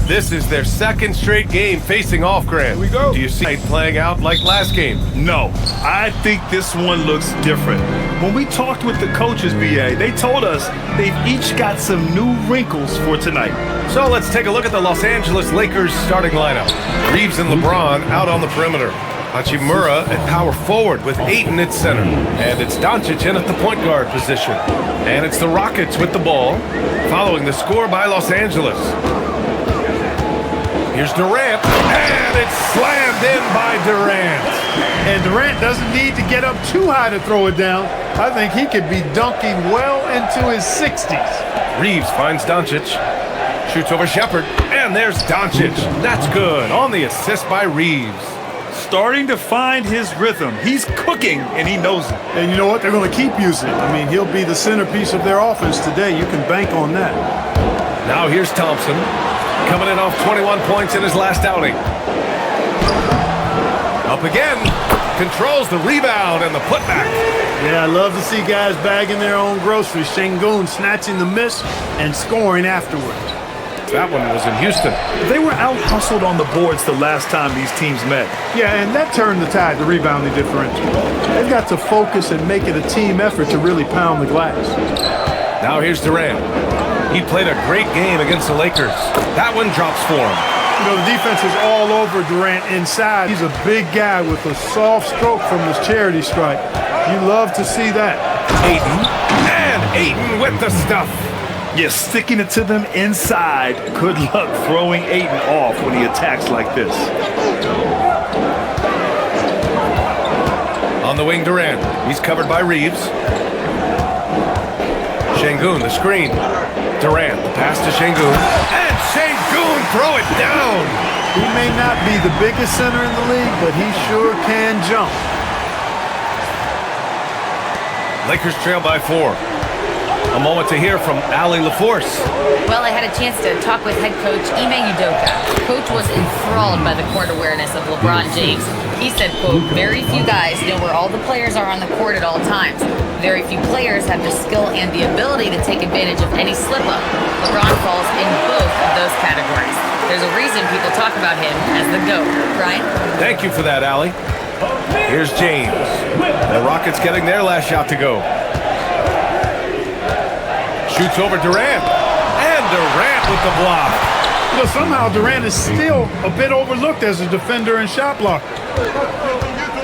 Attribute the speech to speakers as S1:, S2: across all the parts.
S1: This is their second straight game facing off, Grant.
S2: Here we go.
S1: Do you see it playing out like last game?
S2: No, I think this one looks different. When we talked with the coaches, BA, they told us they've each got some new wrinkles for tonight.
S1: So let's take a look at the Los Angeles Lakers starting lineup. Reeves and LeBron out on the perimeter. Hachimura at power forward with Ayton at center. And it's Doncic in at the point guard position. And it's the Rockets with the ball, following the score by Los Angeles. Here's Durant, and it's slammed in by Durant.
S3: And Durant doesn't need to get up too high to throw it down. I think he could be dunking well into his 60s.
S1: Reeves finds Doncic, shoots over Shepherd, and there's Doncic. That's good on the assist by Reeves.
S2: Starting to find his rhythm. He's cooking, and he knows it.
S3: And you know what? They're going to keep using it. I mean, he'll be the centerpiece of their offense today. You can bank on that.
S1: Now here's Thompson, coming in off 21 points in his last outing. Up again, controls the rebound and the putback.
S3: Yeah, I love to see guys bagging their own groceries. Şengün snatching the miss and scoring afterwards.
S1: That one was in Houston.
S2: They were out-hustled on the boards the last time these teams met.
S3: Yeah, and that turned the tide, the rebounding differential. They've got to focus and make it a team effort to really pound the glass.
S1: Now here's Durant. He played a great game against the Lakers. That one drops for him.
S3: You know, the defense is all over Durant inside. He's a big guy with a soft stroke from his charity stripe. You love to see that.
S1: Ayton, and Ayton with the stuff.
S2: Yeah, sticking it to them inside. Good luck throwing Ayton off when he attacks like this.
S1: On the wing, Durant. He's covered by Reeves. Şengün, the screen. Durant, the pass to Şengün. And Şengün, throw it down.
S3: He may not be the biggest center in the league, but he sure can jump.
S1: Lakers trail by 4. A moment to hear from Allie LaForce.
S4: Well, I had a chance to talk with head coach Ime Udoka. Coach was enthralled by the court awareness of LeBron James. He said, quote, very few guys know where all the players are on the court at all times. Very few players have the skill and the ability to take advantage of any slip-up. LeBron falls in both of those categories. There's a reason people talk about him as the GOAT. Brian?
S1: Thank you for that, Allie. Here's James. The Rockets getting their last shot to go. Shoots over Durant. And Durant with the block.
S3: But somehow Durant is still a bit overlooked as a defender and shot blocker.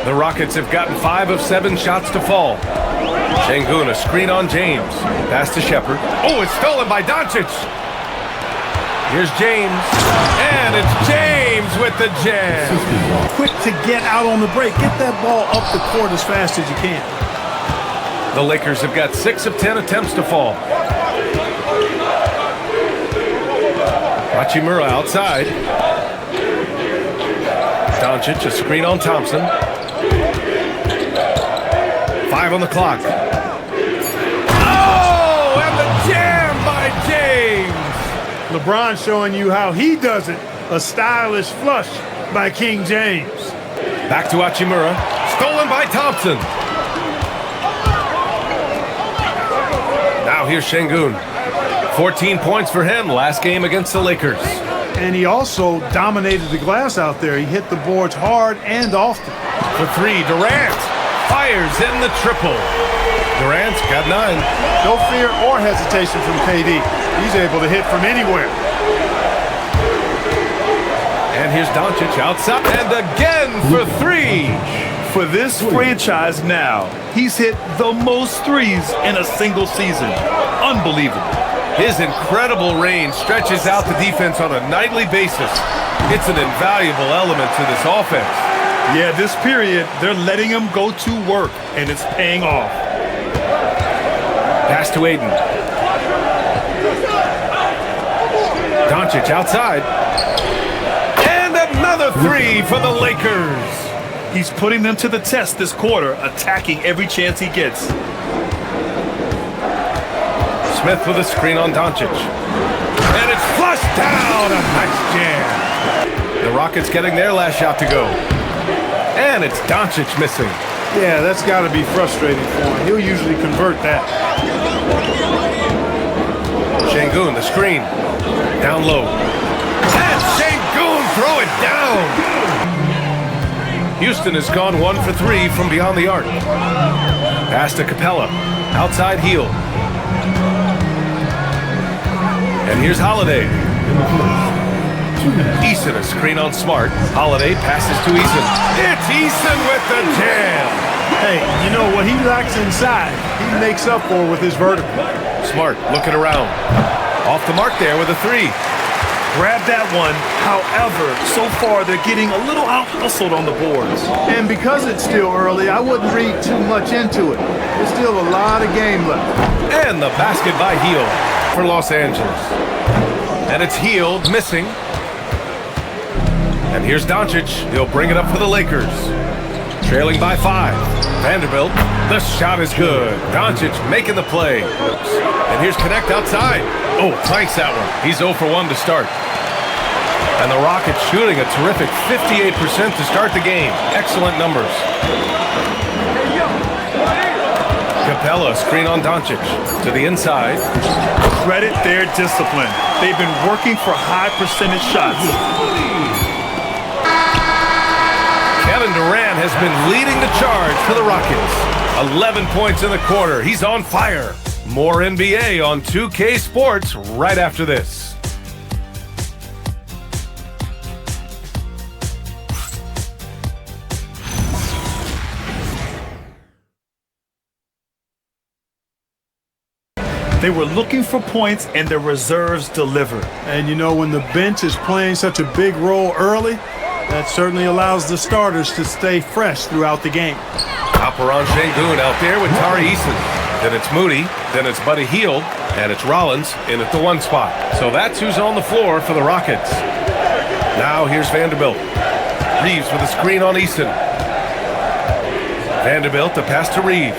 S1: The Rockets have gotten 5 of 7 shots to fall. Şengün, a screen on James. Pass to Shepherd. Oh, it's stolen by Doncic. Here's James. And it's James with the jam.
S3: Quick to get out on the break. Get that ball up the court as fast as you can.
S1: The Lakers have got 6 of 10 attempts to fall. Hachimura outside. Doncic, a screen on Thompson. 5 on the clock. Oh, and the jam by James.
S3: LeBron showing you how he does it. A stylish flush by King James.
S1: Back to Hachimura. Stolen by Thompson. Now here's Şengün. 14 points for him last game against the Lakers.
S3: And he also dominated the glass out there. He hit the boards hard and often.
S1: For 3, Durant fires in the triple. Durant's got 9.
S3: No fear or hesitation from KD. He's able to hit from anywhere.
S1: And here's Doncic outside. And again for 3.
S2: For this franchise now, he's hit the most threes in a single season. Unbelievable.
S1: His incredible range stretches out the defense on a nightly basis. It's an invaluable element to this offense.
S2: Yeah, this period, they're letting him go to work, and it's paying off.
S1: Pass to Ayton. Doncic outside. And another 3 for the Lakers.
S2: He's putting them to the test this quarter, attacking every chance he gets.
S1: Smith with a screen on Doncic. And it's flushed down. A nice jam. The Rockets getting their last shot to go. And it's Doncic missing.
S3: Yeah, that's got to be frustrating for him. He'll usually convert that.
S1: Şengün, the screen. Down low. And throw it down. Houston has gone 1 for 3 from beyond the arc. Pass to Capella. Outside heel. And here's Holiday. Eason, a screen on Smart. Holiday passes to Eason. It's Eason with the jam.
S3: Hey, you know what he lacks inside, he makes up for with his vertical.
S1: Smart looking around. Off the mark there with a 3.
S2: Grab that one. However, so far they're getting a little out-hustled on the boards.
S3: And because it's still early, I wouldn't read too much into it. There's still a lot of game left.
S1: And the basket by Heel for Los Angeles. And it's Heel missing. And here's Doncic. He'll bring it up for the Lakers. Trailing by 5. Vanderbilt. The shot is good. Doncic making the play. And here's Connect outside. Oh, planks that one. He's 0 for 1 to start. And the Rockets shooting a terrific 58% to start the game. Excellent numbers. Capella, screen on Doncic. To the inside.
S2: Credit their discipline. They've been working for high percentage shots.
S1: Kevin Durant has been leading the charge for the Rockets. 11 points in the quarter. He's on fire. More NBA on 2K Sports right after this.
S2: They were looking for points and their reserves delivered.
S3: And you know, when the bench is playing such a big role early, that certainly allows the starters to stay fresh throughout the game.
S1: Alperon Şengün out there with Tari Eason. Then it's Moody, then it's Buddy Hield, and it's Rollins in at the 1 spot. So that's who's on the floor for the Rockets. Now here's Vanderbilt. Reeves with a screen on Eason. Vanderbilt, the pass to Reeves.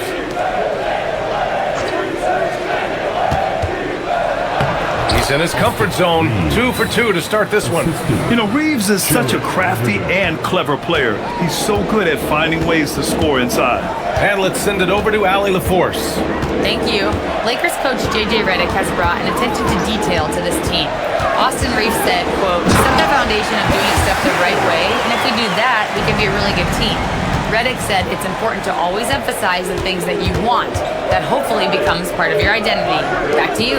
S1: He's in his comfort zone. 2 for 2 to start this one.
S2: You know, Reeves is such a crafty and clever player. He's so good at finding ways to score inside.
S1: And let's send it over to Allie LaForce.
S4: Thank you. Lakers coach J.J. Redick has brought an attention to detail to this team. Austin Reeves said, quote, "We set the foundation of doing stuff the right way, and if we do that, we can be a really good team." Redick said it's important to always emphasize the things that you want. That hopefully becomes part of your identity. Back to you.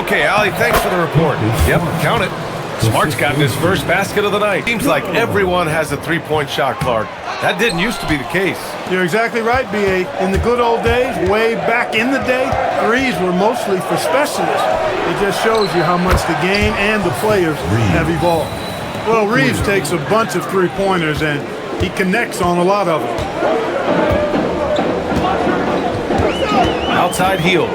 S1: Okay, Allie, thanks for the report. Yep, count it. Smart's gotten his first basket of the night. Seems like everyone has a three-point shot, Clark. That didn't used to be the case.
S3: You're exactly right, B.A. In the good old days, way back in the day, threes were mostly for specialists. It just shows you how much the game and the players have evolved. Well, Reeves takes a bunch of three-pointers and he connects on a lot of them.
S1: Outside heel.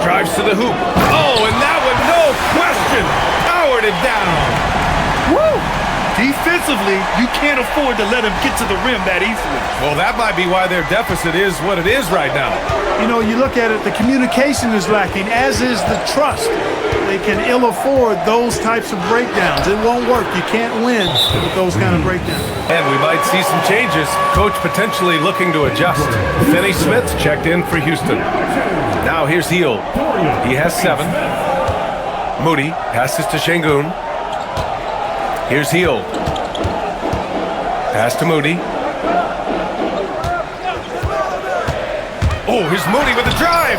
S1: Drives to the hoop. Oh, and that one, no question. Powered it down.
S2: Woo! Defensively, you can't afford to let him get to the rim that easily.
S1: Well, that might be why their deficit is what it is right now.
S3: You know, you look at it, the communication is lacking, as is the trust. They can ill afford those types of breakdowns. It won't work. You can't win with those kind of breakdowns.
S1: And we might see some changes. Coach potentially looking to adjust. Finney Smith checked in for Houston. Now here's Hield. He has 7. Moody passes to Şengün. Here's Hield. Pass to Moody. Oh, here's Moody with the drive.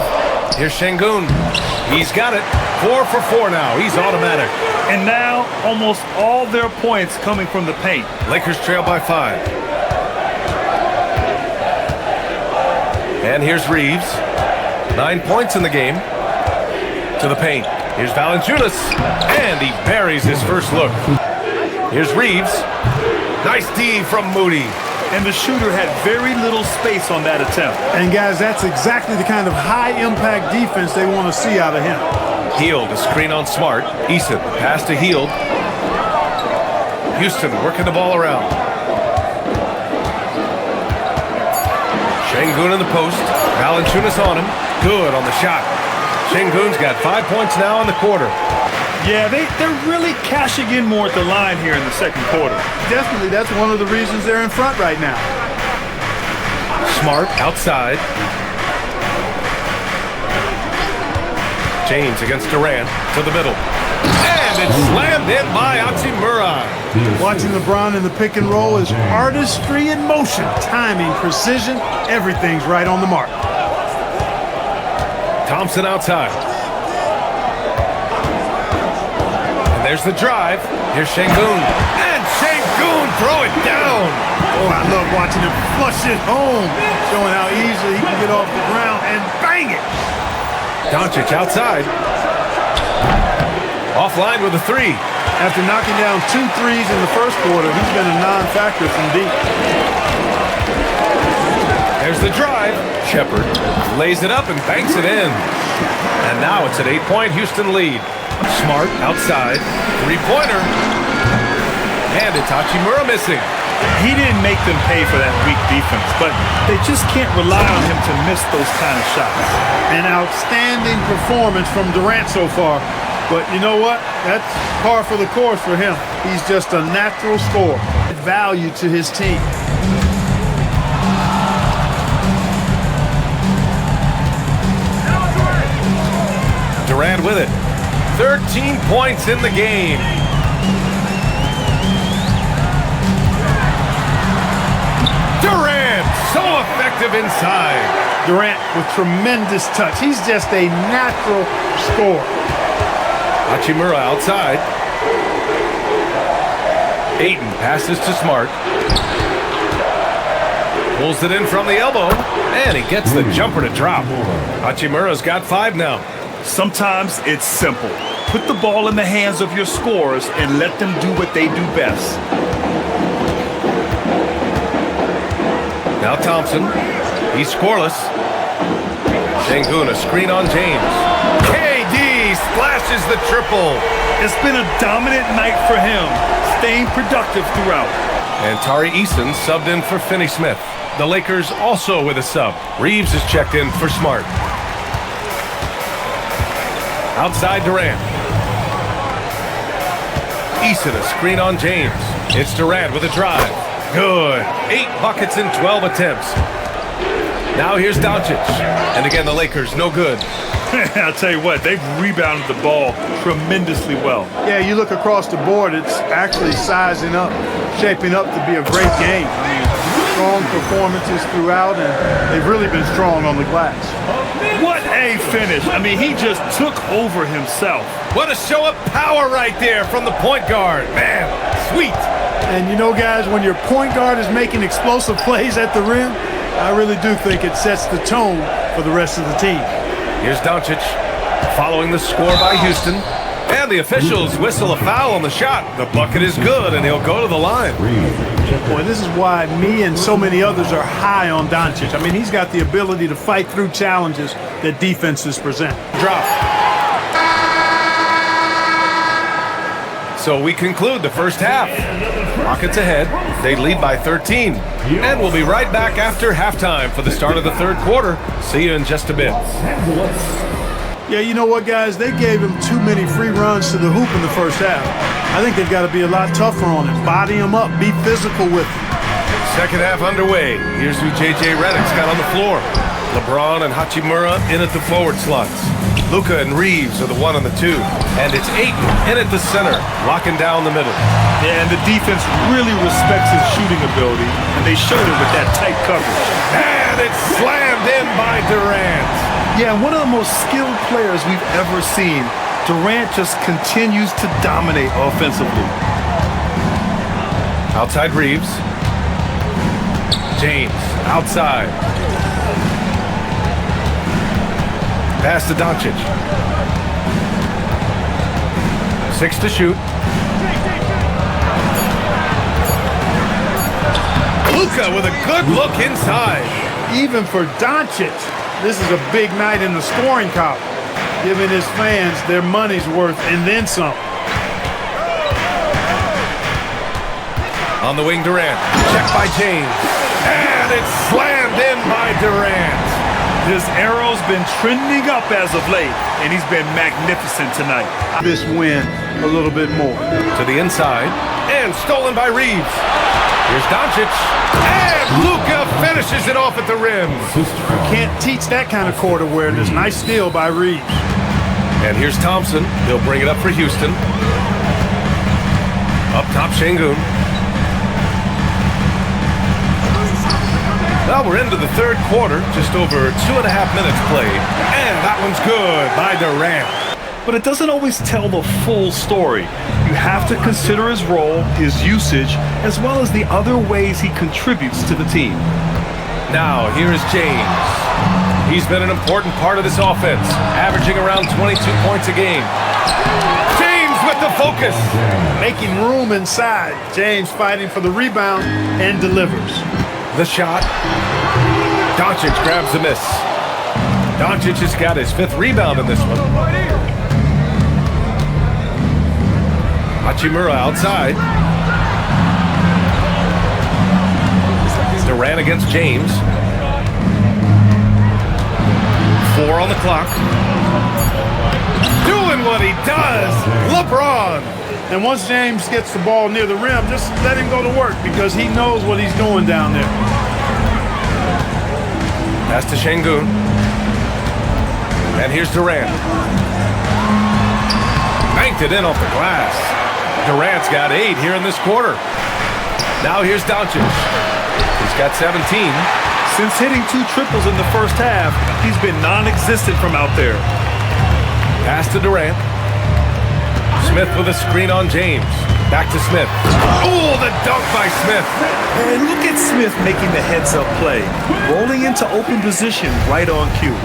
S1: Here's Şengün. He's got it. 4 for 4 now. He's automatic.
S2: And now, almost all their points coming from the paint.
S1: Lakers trail by 5. And here's Reeves. 9 points in the game. To the paint. Here's Valanciunas. And he buries his first look. Here's Reeves. Nice D from Moody.
S2: And the shooter had very little space on that attempt.
S3: And guys, that's exactly the kind of high-impact defense they want to see out of him.
S1: Hield, a screen on Smart. Eason, pass to Hield. Houston working the ball around. Şengün in the post. Valanciunas on him. Good on the shot. Şengün's got 5 points now in the quarter.
S2: Yeah, they're really cashing in more at the line here in the second quarter.
S3: Definitely, that's one of the reasons they're in front right now.
S1: Smart outside. James against Durant to the middle. And it's slammed in by Hachimura.
S3: Watching LeBron in the pick and roll is artistry in motion, timing, precision, everything's right on the mark.
S1: Thompson outside. And there's the drive. Here's Şengün. And Şengün throw it down.
S3: Oh, I love watching him flush it home, showing how easily he can get off the ground and bang it.
S1: Doncic outside. Offline with a three.
S3: After knocking down 2 threes in the first quarter, he's been a non-factor from deep.
S1: There's the drive. Shepard lays it up and banks it in. And now it's an 8-point Houston lead. Smart outside. Three-pointer. And it's Hachimura missing.
S2: He didn't make them pay for that weak defense, but they just can't rely on him to miss those kind of shots.
S3: An outstanding performance from Durant so far. But you know what? That's par for the course for him. He's just a natural scorer. Value to his team.
S1: Durant with it. 13 points in the game. Durant, so effective inside.
S3: Durant with tremendous touch. He's just a natural scorer.
S1: Hachimura outside. Ayton passes to Smart. Pulls it in from the elbow, and he gets the jumper to drop. Hachimura's got 5 now.
S2: Sometimes it's simple. Put the ball in the hands of your scorers and let them do what they do best.
S1: Now Thompson. He's scoreless. Şengün, a screen on James. KD splashes the triple.
S2: It's been a dominant night for him, staying productive throughout.
S1: And Tari Eason subbed in for Finney Smith. The Lakers also with a sub. Reeves is checked in for Smart. Outside Durant. Eason, a screen on James. It's Durant with a drive. Good. 8 buckets in 12 attempts. Now here's Doncic. And again, the Lakers, no good.
S2: I'll tell you what, they've rebounded the ball tremendously well.
S3: Yeah, you look across the board, it's actually sizing up, shaping up to be a great game. I mean, strong performances throughout, and they've really been strong on the glass.
S2: What a finish. I mean, he just took over himself.
S1: What a show of power right there from the point guard. Man, sweet.
S3: And you know, guys, when your point guard is making explosive plays at the rim, I really do think it sets the tone for the rest of the team.
S1: Here's Doncic following the score by Houston. And the officials whistle a foul on the shot. The bucket is good, and he'll go to the line.
S3: Boy, this is why me and so many others are high on Doncic. I mean, he's got the ability to fight through challenges that defenses present.
S1: Drop. So we conclude the first half. Rockets ahead. They lead by 13. And we'll be right back after halftime for the start of the third quarter. See you in just a bit.
S3: Yeah, you know what, guys? They gave him too many free runs to the hoop in the first half. I think they've got to be a lot tougher on him. Body him up. Be physical with him.
S1: Second half underway. Here's who J.J. Redick's got on the floor. LeBron and Hachimura in at the forward slots. Luka and Reeves are the 1 and the 2. And it's Ayton in at the center, locking down the middle.
S2: Yeah, and the defense really respects his shooting ability, and they showed it with that tight coverage.
S1: And it's slammed in by Durant.
S2: Yeah, one of the most skilled players we've ever seen. Durant just continues to dominate offensively.
S1: Outside Reeves. James, outside. Pass to Doncic. 6 to shoot. Luka with a good look inside.
S3: Even for Doncic, this is a big night in the scoring column, giving his fans their money's worth and then some.
S1: On the wing, Durant. Checked by James. And it's slammed in by Durant.
S2: His arrow's been trending up as of late, and he's been magnificent tonight.
S3: This win a little bit more.
S1: To the inside, and stolen by Reeves. Here's Doncic, and Luka finishes it off at the rim.
S3: You can't teach that kind of court awareness. Nice steal by Reeves.
S1: And here's Thompson. He'll bring it up for Houston. Up top, Şengün. Well, we're into the third quarter, just over 2.5 minutes played. And that one's good by Durant.
S2: But it doesn't always tell the full story. You have to consider his role, his usage, as well as the other ways he contributes to the team.
S1: Now, here is James. He's been an important part of this offense, averaging around 22 points a game. James with the focus.
S3: Making room inside. James fighting for the rebound and delivers.
S1: The shot. Doncic grabs the miss. Doncic has got his 5th rebound in this one. Hachimura outside. Durant against James. 4 on the clock. Doing what he does. LeBron.
S3: And once James gets the ball near the rim, just let him go to work because he knows what he's doing down there.
S1: Pass to Şengün. And here's Durant. Banked it in off the glass. Durant's got 8 here in this quarter. Now here's Doncic. He's got 17.
S2: Since hitting 2 triples in the first half, he's been non-existent from out there.
S1: Pass to Durant. Smith with a screen on James. Back to Smith. Oh, the dunk by Smith.
S2: And look at Smith making the heads-up play, rolling into open position right on cue.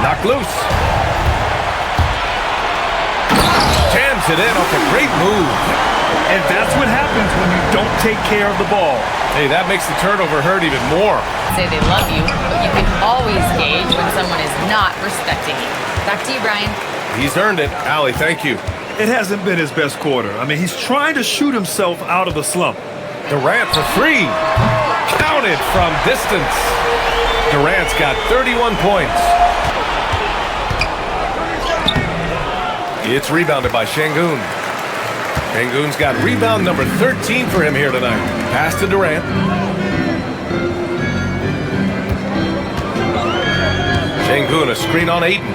S1: Knocked loose. Jams it in off a great move.
S2: And that's what happens when you don't take care of the ball.
S1: Hey, that makes the turnover hurt even more.
S4: Say they love you, but you can always gauge when someone is not respecting you. Back to you, Brian.
S1: He's earned it. Allie, thank you.
S2: It hasn't been his best quarter. I mean, he's trying to shoot himself out of the slump.
S1: Durant for 3. Counted from distance. Durant's got 31 points. It's rebounded by Şengün. Şengün's got rebound number 13 for him here tonight. Pass to Durant. Şengün, a screen on Ayton.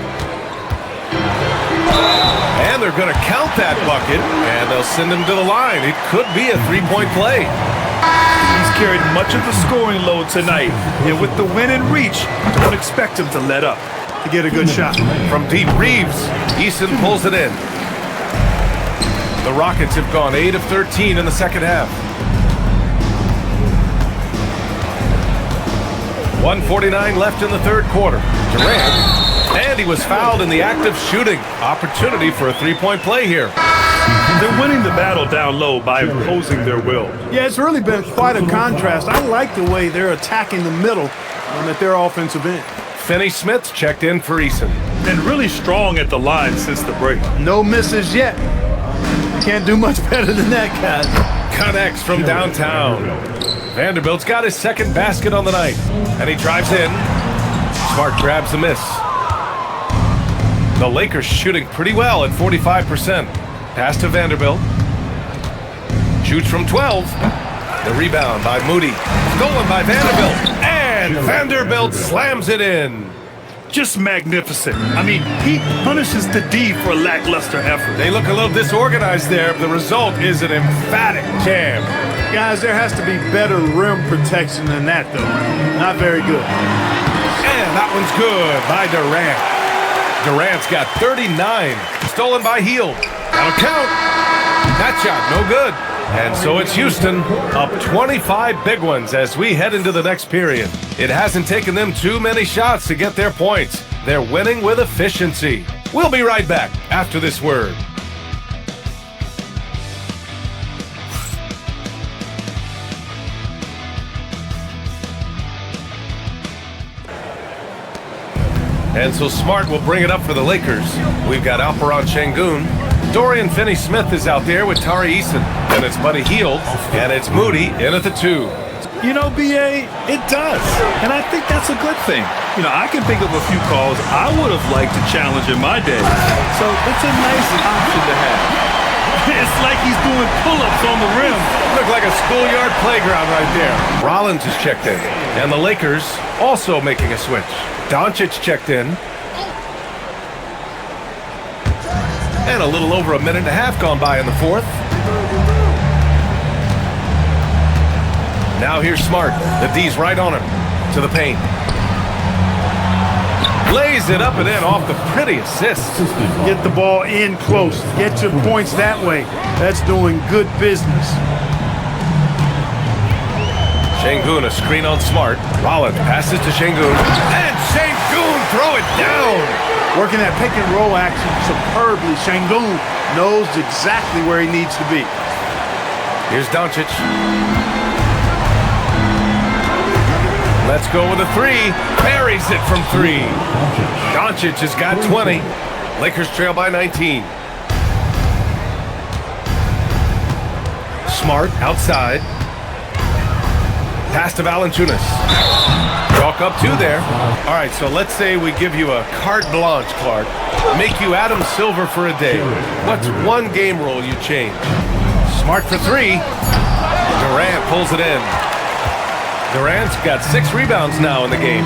S1: And they're going to count that bucket, and they'll send him to the line. It could be a 3-point play.
S2: He's carried much of the scoring load tonight, and with the win in reach, don't expect him to let up.
S3: To get a good shot.
S1: From deep, Reeves. Eason pulls it in. The Rockets have gone 8 of 13 in the second half. 1:49 left in the third quarter. Durant, and he was fouled in the act of shooting. Opportunity for a 3-point play here.
S2: They're winning the battle down low by imposing their will.
S3: Yeah, it's really been quite a contrast. I like the way they're attacking the middle at their offensive end.
S1: Finney-Smith checked in for Eason.
S2: And really strong at the line since the break.
S3: No misses yet. Can't do much better than that, guys.
S1: Connects from downtown. Vanderbilt's got his 2nd basket on the night. And he drives in. Smart grabs the miss. The Lakers shooting pretty well at 45%. Pass to Vanderbilt. Shoots from 12. The rebound by Moody. Stolen by Vanderbilt. And Vanderbilt slams it in.
S2: Just magnificent. I mean, he punishes the D for lackluster effort.
S1: They look a little disorganized there, but the result is an emphatic jam.
S3: Guys, there has to be better rim protection than that, though. Not very good.
S1: And that one's good by Durant. Durant's got 39. Stolen by Hield. That'll count. That shot, no good. And so it's Houston up 25 big ones as we head into the next period. It hasn't taken them too many shots to get their points. They're winning with efficiency. We'll be right back after this word. And so Smart will bring it up for the Lakers. We've got Alperen Şengün. Dorian Finney-Smith is out there with Tari Eason. And it's Buddy Hield. And it's Moody in at the 2.
S2: You know, B.A., it does. And I think that's a good thing. You know, I can think of a few calls I would have liked to challenge in my day. So it's a nice option to have. It's like he's doing pull-ups on the rim.
S1: Look like a schoolyard playground right there. Rollins is checked in. And the Lakers also making a switch. Doncic checked in. And a little over a minute and a half gone by in the fourth. Now here's Smart. The D's right on him. To the paint. Lays it up and in off the pretty assist.
S3: Get the ball in close. Get your points that way. That's doing good business.
S1: Şengün, a screen on Smart. Rollins passes to Şengün. And Şengün throw it down.
S3: Working that pick and roll action superbly. Şengün knows exactly where he needs to be.
S1: Here's Doncic. Let's go with a three. Buries it from three. Doncic has got 20. Lakers trail by 19. Smart outside. Pass to Valanciunas. Walk up two there. All right, so let's say we give you a carte blanche, Clark. Make you Adam Silver for a day. What's one game rule you change? Smart for three. Durant pulls it in. Durant's got 6 rebounds now in the game.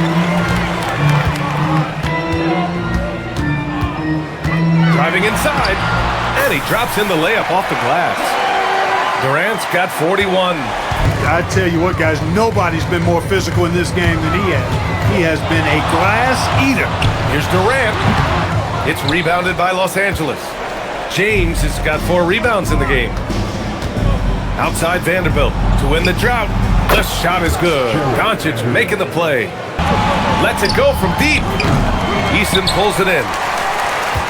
S1: Driving inside, and he drops in the layup off the glass. Durant's got 41.
S3: I tell you what, guys, nobody's been more physical in this game than he has. He has been a glass eater.
S1: Here's Durant. It's rebounded by Los Angeles. James has got 4 rebounds in the game. Outside Vanderbilt to win the drought. The shot is good. Doncic making the play. Lets it go from deep. Eason pulls it in.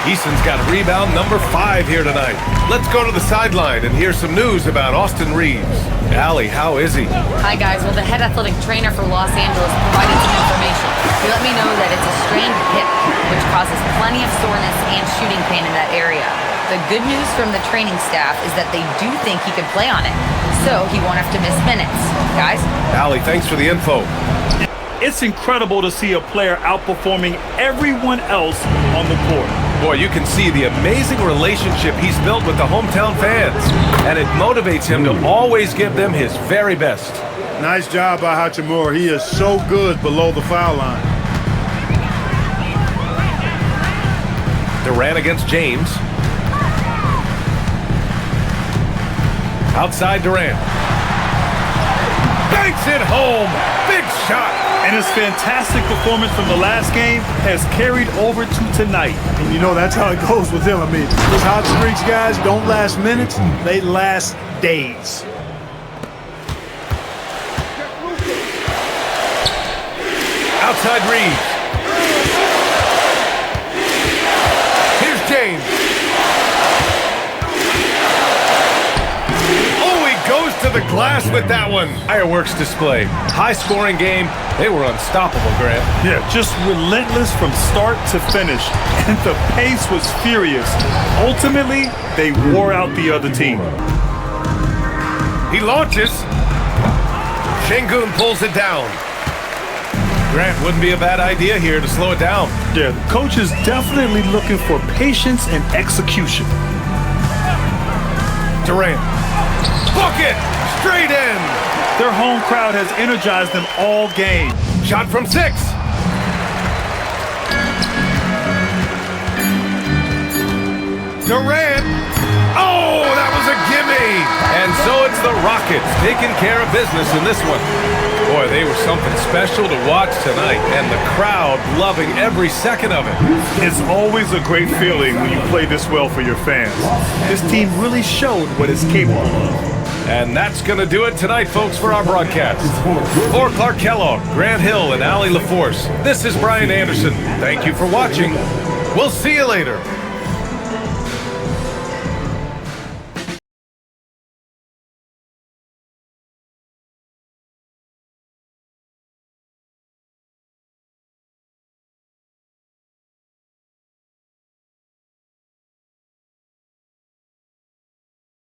S1: Eason's got rebound number 5 here tonight. Let's go to the sideline and hear some news about Austin Reaves. Allie, how is he?
S4: Hi, guys. Well, the head athletic trainer for Los Angeles provided some information. He let me know that it's a strained hip, which causes plenty of soreness and shooting pain in that area. The good news from the training staff is that they do think he could play on it, so he won't have to miss minutes. Guys?
S1: Allie, thanks for the info.
S2: It's incredible to see a player outperforming everyone else on the court.
S1: Boy, you can see the amazing relationship he's built with the hometown fans, and it motivates him to always give them his very best.
S3: Nice job by Hachimura. He is so good below the foul line.
S1: Durant against James. Outside Durant. Banks it home. Big shot.
S2: And his fantastic performance from the last game has carried over to tonight.
S3: And you know that's how it goes with him. I mean, those hot streaks, guys, don't last minutes. They last days.
S1: Outside Reaves. Here's James. Oh, he goes to the glass with that one. Fireworks display. High-scoring game. They were unstoppable, Grant.
S2: Yeah, just relentless from start to finish. And the pace was furious. Ultimately, they wore out the other team.
S1: He launches. Şengün pulls it down. Grant, wouldn't be a bad idea here to slow it down.
S2: Yeah, the coach is definitely looking for patience and execution.
S1: Durant. Bucket! Straight in!
S2: Their home crowd has energized them all game.
S1: Shot from 6. Durant. Oh, that was a gimme. And so it's the Rockets taking care of business in this one. Boy, they were something special to watch tonight, and the crowd loving every second of it.
S2: It's always a great feeling when you play this well for your fans. This team really showed what it's capable of.
S1: And that's going to do it tonight, folks, for our broadcast. For Clark Kellogg, Grant Hill, and Allie LaForce, this is Brian Anderson. Thank you for watching. We'll see you later.